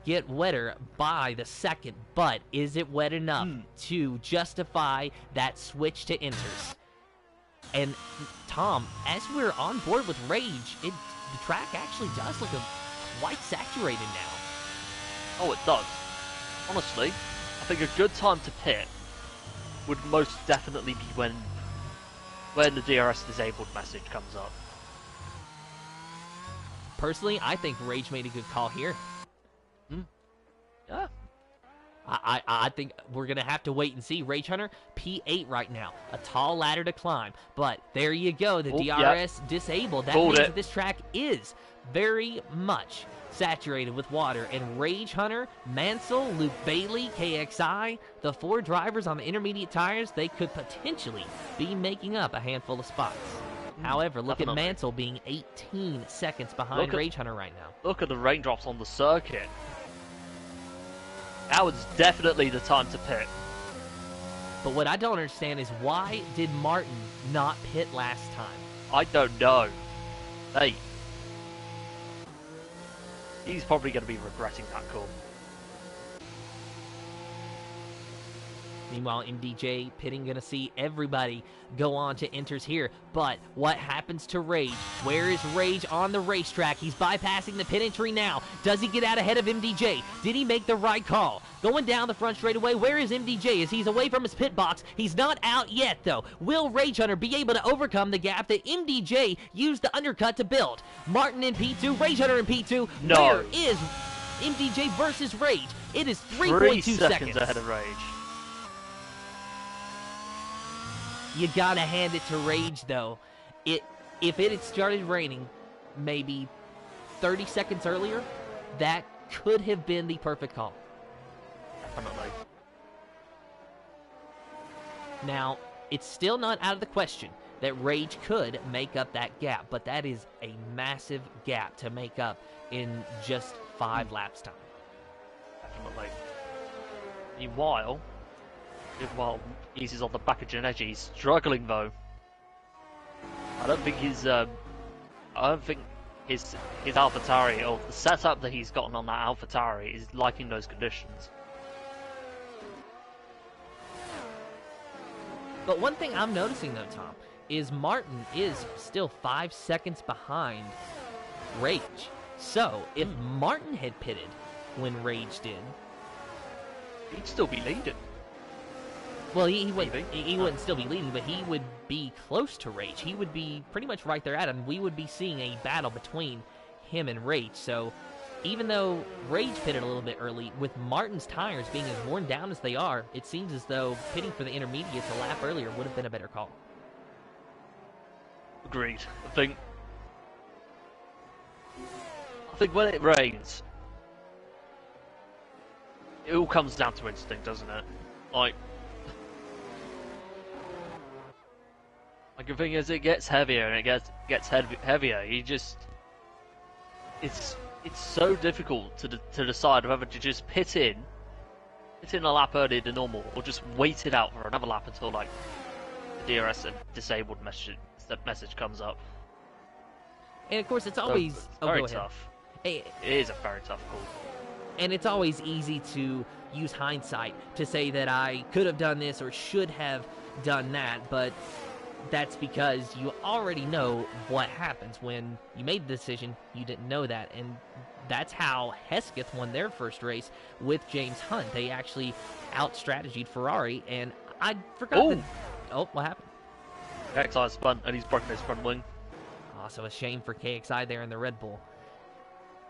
get wetter by the second, but is it wet enough to justify that switch to Inters? And Tom, as we're on board with Rage, the track actually does look quite saturated now. Oh, it does. Honestly, I think a good time to pit would most definitely be when the DRS disabled message comes up. Personally, I think Rage made a good call here. Yeah. I think we're going to have to wait and see. Rage Hunter, P8 right now. A tall ladder to climb. But there you go. The DRS disabled. That Pulled means it. that this track is very much saturated with water. And Rage Hunter, Mansell, Luke Bailey, KXI, the 4 drivers on the intermediate tires, they could potentially be making up a handful of spots. However, look at Mansell being 18 seconds behind Rage Hunter right now. Look at the raindrops on the circuit. That was definitely the time to pit. But what I don't understand is why did Martin not pit last time? I don't know. Hey. He's probably going to be regretting that call. Meanwhile, MDJ pitting, going to see everybody go on to enters here. But what happens to Rage? Where is Rage on the racetrack? He's bypassing the pit entry now. Does he get out ahead of MDJ? Did he make the right call? Going down the front straightaway, where is MDJ? As he's away from his pit box, he's not out yet, though. Will Rage Hunter be able to overcome the gap that MDJ used the undercut to build? Martin in P2, Rage Hunter in P2. No. Where is MDJ versus Rage? It is 3.2 seconds ahead of Rage. You gotta hand it to Rage, though. If it had started raining maybe 30 seconds earlier, that could have been the perfect call. Definitely. Now, it's still not out of the question that Rage could make up that gap, but that is a massive gap to make up in just 5 laps time. Definitely. Meanwhile, Easy's on the back of Janetti. He's struggling though. I don't think his AlphaTauri, or the setup that he's gotten on that AlphaTauri, is liking those conditions. But one thing I'm noticing though, Tom, is Martin is still 5 seconds behind Rage. So if Martin had pitted when Rage did, he'd still be leading. Well, he wouldn't still be leading, but he would be close to Rage. He would be pretty much right there at him. We would be seeing a battle between him and Rage. So even though Rage pitted a little bit early, with Martin's tires being as worn down as they are, it seems as though pitting for the intermediates a lap earlier would have been a better call. Agreed. I think when it rains, it all comes down to instinct, doesn't it? Like the thing is, it gets heavier and it gets heavier. It's so difficult to decide whether to just pit in a lap earlier than normal, or just wait it out for another lap until like the DRS and disabled message comes up. And of course, it's always very tough. It is a very tough call. And it's always easy to use hindsight to say that I could have done this or should have done that, but that's because you already know what happens. When you made the decision, you didn't know that, and that's how Hesketh won their first race with James Hunt. They actually out-strategied Ferrari, and I forgot that... Oh, what happened? KXI spun, and he's broken his front wing. Also a shame for KXI there in the Red Bull.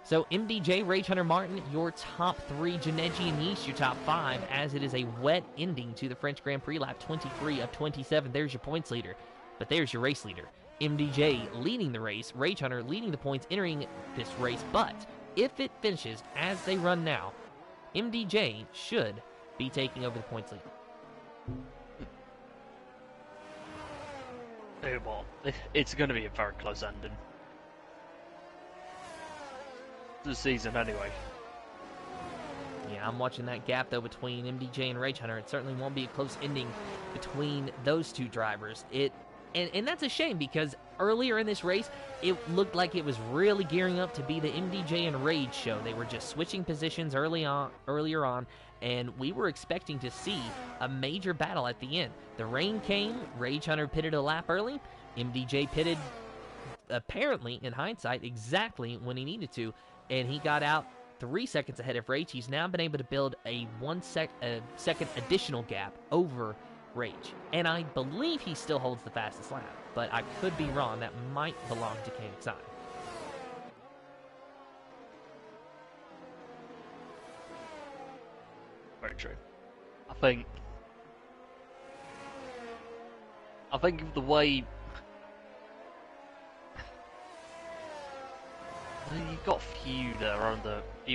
So MDJ, Rage Hunter, Martin, your top 3, Janetti and Yeast, your top 5, as it is a wet ending to the French Grand Prix lap 23 of 27. There's your points leader, but there's your race leader. MDJ leading the race, Rage Hunter leading the points entering this race, but if it finishes as they run now, MDJ should be taking over the points lead. Well, it's going to be a very close ending. The season anyway. Yeah, I'm watching that gap though between MDJ and Rage Hunter. It certainly won't be a close ending between those two drivers. And that's a shame, because earlier in this race it looked like it was really gearing up to be the MDJ and Rage show. They were just switching positions earlier on, and we were expecting to see a major battle at the end. The rain came, Rage Hunter pitted a lap early, MDJ pitted, apparently in hindsight, exactly when he needed to, and he got out 3 seconds ahead of Rage. He's now been able to build a second additional gap over Rage. And I believe he still holds the fastest lap, but I could be wrong. That might belong to KXI. Very victory. I think of the way you've got few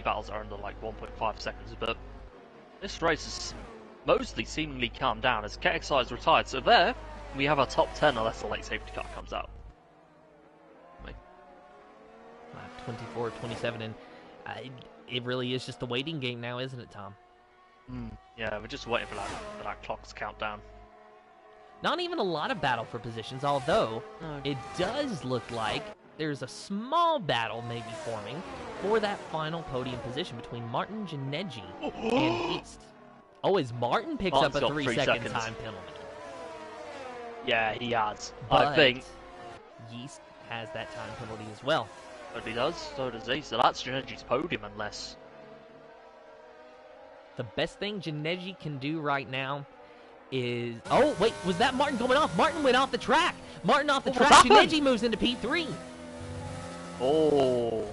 battles that are under like 1.5 seconds, but this race has mostly seemingly calmed down as KXI is retired. So there we have our top 10 unless the late safety car comes out. 24, 27, and it really is just a waiting game now, isn't it, Tom? Yeah, we're just waiting for that clock to count down. Not even a lot of battle for positions, although it does look like there's a small battle maybe forming for that final podium position between Martin Janneggi and East. Oh, as Martin picks up a 3-second time penalty. Yeah, he has. But I think Yeast has that time penalty as well. But he does, so does he. So that's Janneggi's podium unless... The best thing Janneggi can do right now is... Oh, wait, was that Martin going off? Martin went off the track. Martin off the track. Janneggi moves into P3. Oh.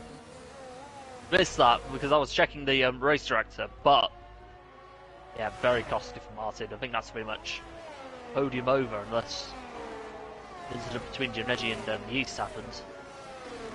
Missed that because I was checking the race director, but... Yeah, very costly for Martin. I think that's pretty much podium over unless the incident between Janneggi and Yeast happens.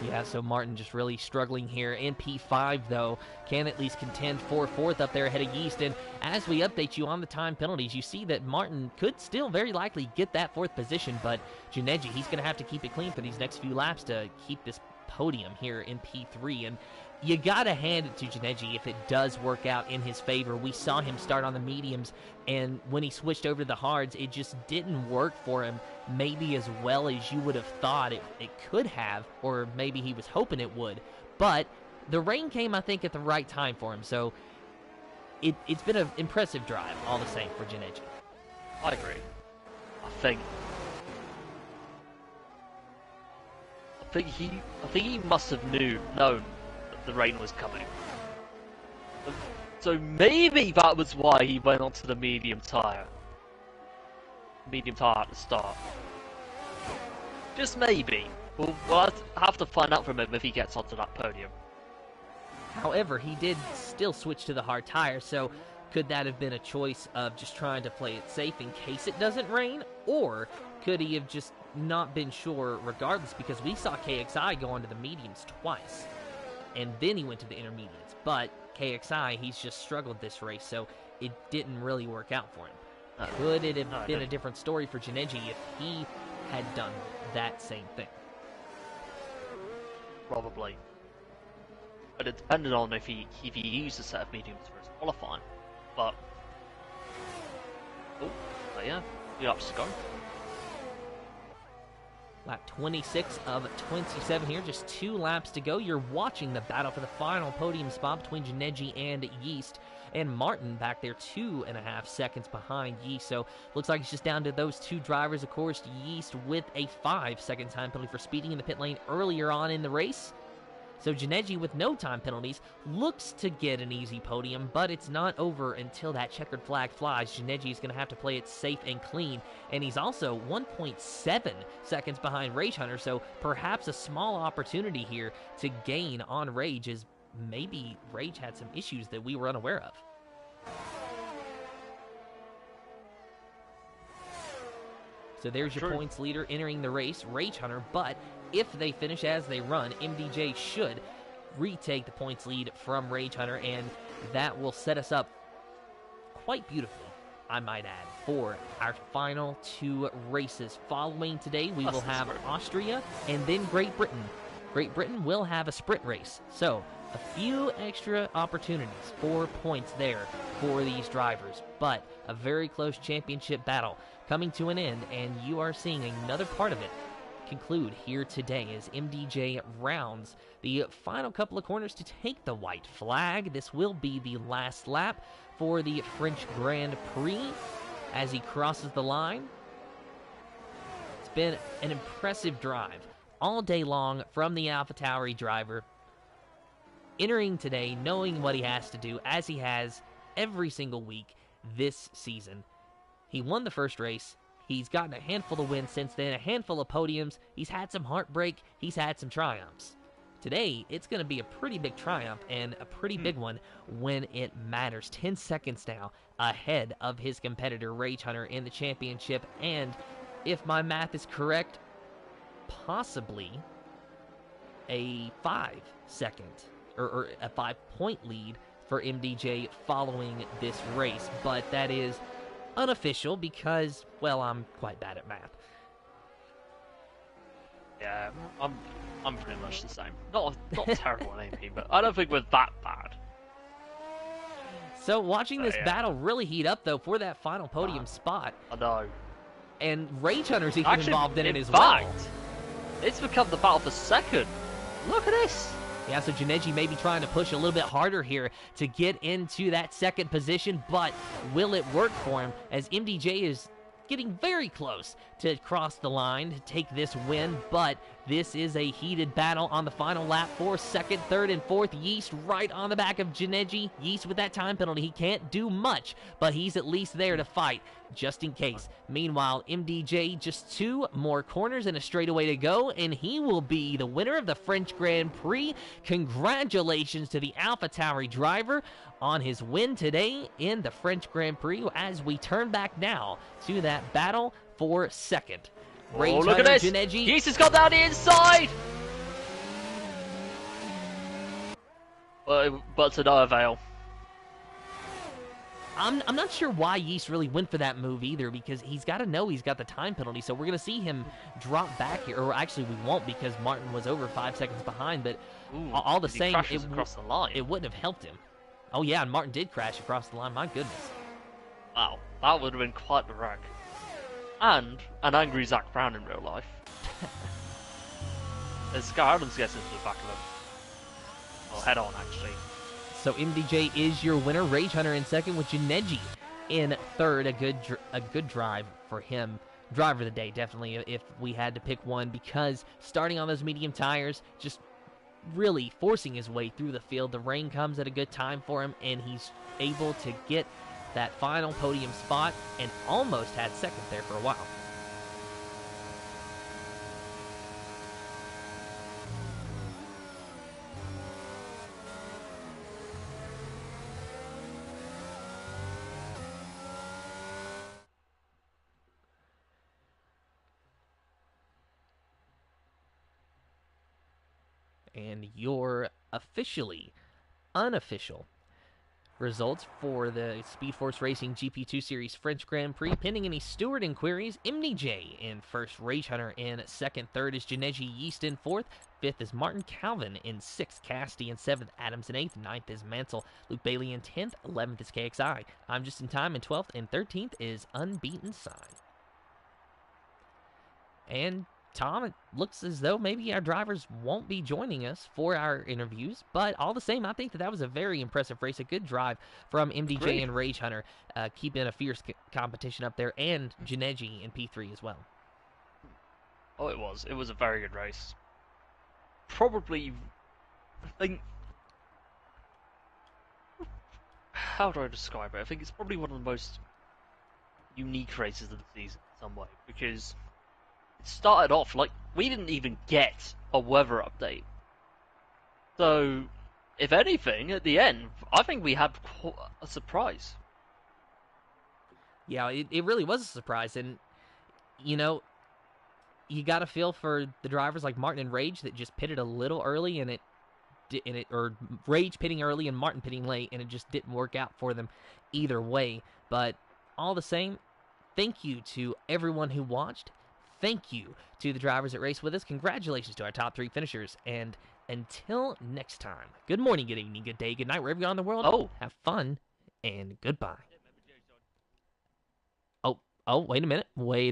Yeah, so Martin just really struggling here in P5, though. Can at least contend for fourth up there ahead of Yeast. And as we update you on the time penalties, you see that Martin could still very likely get that fourth position, but Janneggi, he's going to have to keep it clean for these next few laps to keep this podium here in P3. And you got to hand it to Janneggi if it does work out in his favor. We saw him start on the mediums, and when he switched over to the hards, it just didn't work for him maybe as well as you would have thought it could have, or maybe he was hoping it would. But the rain came, I think, at the right time for him, so it's been an impressive drive all the same for Janneggi. I agree. I think he must have known that the rain was coming. So maybe that was why he went onto the medium tire. Medium tire at the start. Just maybe. We'll have to find out from him if he gets onto that podium. However, he did still switch to the hard tire, so could that have been a choice of just trying to play it safe in case it doesn't rain? Or could he have just not been sure regardless? Because we saw KXI go onto the mediums twice, and then he went to the intermediates. But KXI, he's just struggled this race, so it didn't really work out for him. Could it have been a different story for Janneggi if he had done that same thing? Probably. But it depended on if he used a set of mediums for his qualifying. But yeah, the laps to go. Lap 26 of 27 here, just 2 laps to go. You're watching the battle for the final podium spot between Janneggi and Yeast. And Martin back there 2.5 seconds behind Yeast. So looks like it's just down to those 2 drivers. Of course, Yeast with a 5-second time penalty for speeding in the pit lane earlier on in the race. So Janneggi with no time penalties looks to get an easy podium, but it's not over until that checkered flag flies. Janneggi is going to have to play it safe and clean, and he's also 1.7 seconds behind Rage Hunter, so perhaps a small opportunity here to gain on Rage, as maybe Rage had some issues that we were unaware of. So there's your points leader entering the race, Rage Hunter, but if they finish as they run, MDJ should retake the points lead from Rage Hunter, and that will set us up quite beautifully, I might add, for our final 2 races. Following today, we will have Austria and then Great Britain. Great Britain will have a sprint race, so a few extra opportunities for points there for these drivers, but a very close championship battle coming to an end, and you are seeing another part of it conclude here today as MDJ rounds the final couple of corners to take the white flag. This will be the last lap for the French Grand Prix as he crosses the line. It's been an impressive drive all day long from the AlphaTauri driver, entering today knowing what he has to do, as he has every single week this season. He won the first race. He's gotten a handful of wins since then, a handful of podiums. He's had some heartbreak. He's had some triumphs. Today, it's going to be a pretty big triumph and a pretty big one when it matters. 10 seconds now ahead of his competitor, Rage Hunter, in the championship. And if my math is correct, possibly a 5-second or a 5-point lead for MDJ following this race. But that is unofficial because, well, I'm quite bad at math. Yeah, I'm pretty much the same. Not terrible at AP, but I don't think we're that bad. So watching this battle really heat up, though, for that final podium spot. I know. And Rage Hunter's even Actually, involved in it as fact, well. It's become the battle for second. Look at this. Yeah, so Janeji may be trying to push a little bit harder here to get into that second position, but will it work for him as MDJ is getting very close to cross the line to take this win, but this is a heated battle on the final lap for second, third, and fourth. Yeast right on the back of Janeji. Yeast with that time penalty. He can't do much, but he's at least there to fight just in case. Meanwhile, MDJ just 2 more corners and a straightaway to go, and he will be the winner of the French Grand Prix. Congratulations to the AlphaTauri driver on his win today in the French Grand Prix as we turn back now to that battle for second. Oh, look at this! Janeji. Yeast has got down the inside! But to no avail. I'm not sure why Yeast really went for that move either, because he's got to know he's got the time penalty, so we're going to see him drop back here. Or actually, we won't, because Martin was over 5 seconds behind, but all the same, across the line. It wouldn't have helped him. Oh yeah, and Martin did crash across the line, my goodness. Wow, that would have been quite the wreck. And an angry Zach Brown in real life. As Sky Adams gets into the back of him. Well, head on, actually. So MDJ is your winner. Rage Hunter in second with Janeji in third. A good drive for him. Driver of the day, definitely, if we had to pick one, because starting on those medium tires, just really forcing his way through the field. The rain comes at a good time for him, and he's able to get that final podium spot and almost had second there for a while. And your officially unofficial results for the Speed Force Racing GP2 Series French Grand Prix. Pending any steward inquiries, MDJ in first, Rage Hunter in second, third is Janeji Yeast in fourth, fifth is Martin Calvin in sixth, Casti in seventh, Adams in eighth, ninth is Mansell, Luke Bailey in 10th, 11th is KXI. I'm Just in Time in 12th, and 13th is Unbeaten Sign. And Tom, it looks as though maybe our drivers won't be joining us for our interviews, but all the same, I think that was a very impressive race, a good drive from MDJ and Rage Hunter, keeping a fierce competition up there, and Janeji in P3 as well. Oh, it was. It was a very good race. Probably, I think, how do I describe it? I think it's probably one of the most unique races of the season in some way, because it started off like we didn't even get a weather update. So, if anything, at the end, I think we had a surprise. Yeah, it really was a surprise, and you know, you got to feel for the drivers like Martin and Rage that just pitted a little early, or Rage pitting early and Martin pitting late, and it just didn't work out for them either way. But all the same, thank you to everyone who watched. Thank you to the drivers that race with us. Congratulations to our top 3 finishers. And until next time, good morning, good evening, good day, good night, wherever you are in the world. Have fun, and goodbye. Oh, wait a minute. We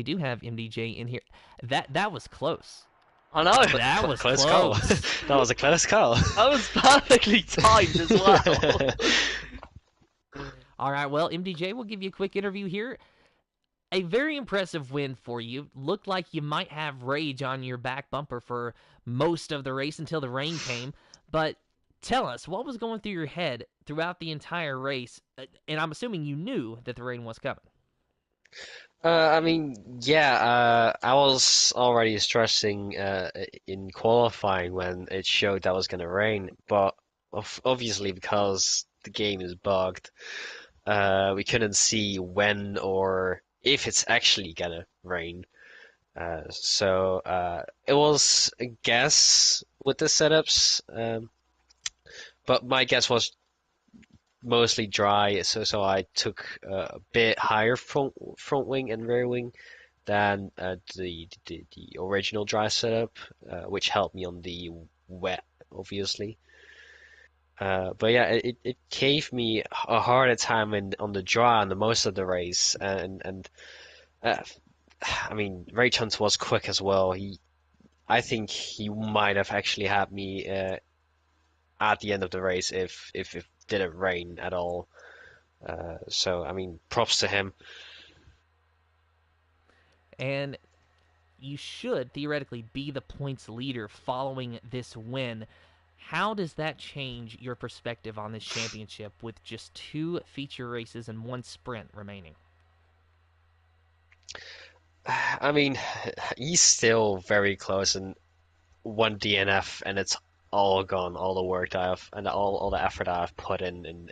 do have MDJ in here. That was close. I know. That was close. Call. That was a close call. That was perfectly timed as well. All right, well, MDJ, we'll give you a quick interview here. A very impressive win for you. Looked like you might have Rage on your back bumper for most of the race until the rain came. But tell us, what was going through your head throughout the entire race? And I'm assuming you knew that the rain was coming. I mean, yeah, I was already stressing in qualifying when it showed that was gonna rain, but obviously because the game is bugged, we couldn't see when or if it's actually gonna rain. So it was a guess with the setups, but my guess was mostly dry, so I took a bit higher front wing and rear wing than the original dry setup, which helped me on the wet, obviously. But yeah, it gave me a harder time on the dry and the most of the race, and uh, I mean Rage Hunt was quick as well. I think he might have actually had me at the end of the race if it didn't rain at all. So I mean, props to him. And you should theoretically be the points leader following this win. How does that change your perspective on this championship with just 2 feature races and 1 sprint remaining? I mean, he's still very close and 1 DNF, and it's all gone, all the work that I've and all the effort that I've put in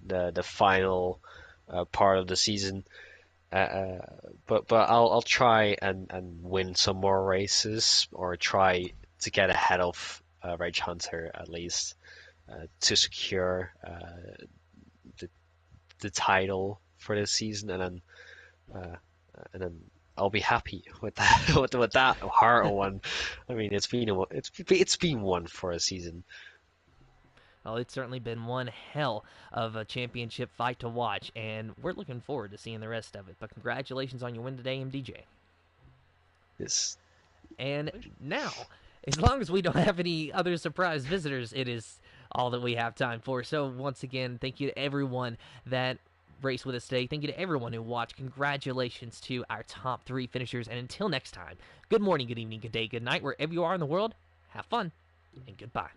the final part of the season. Uh, but I'll try and win some more races or try to get ahead of Rage Hunter at least to secure the the title for this season, uh, and then I'll be happy with that with that hard one. I mean, it's been one for a season. Well, it's certainly been one hell of a championship fight to watch, and we're looking forward to seeing the rest of it. But congratulations on your win today, MDJ. It's And now, as long as we don't have any other surprise visitors, it is all that we have time for. So, once again, thank you to everyone that raced with us today. Thank you to everyone who watched. Congratulations to our top 3 finishers. And until next time, good morning, good evening, good day, good night, wherever you are in the world. Have fun, and goodbye.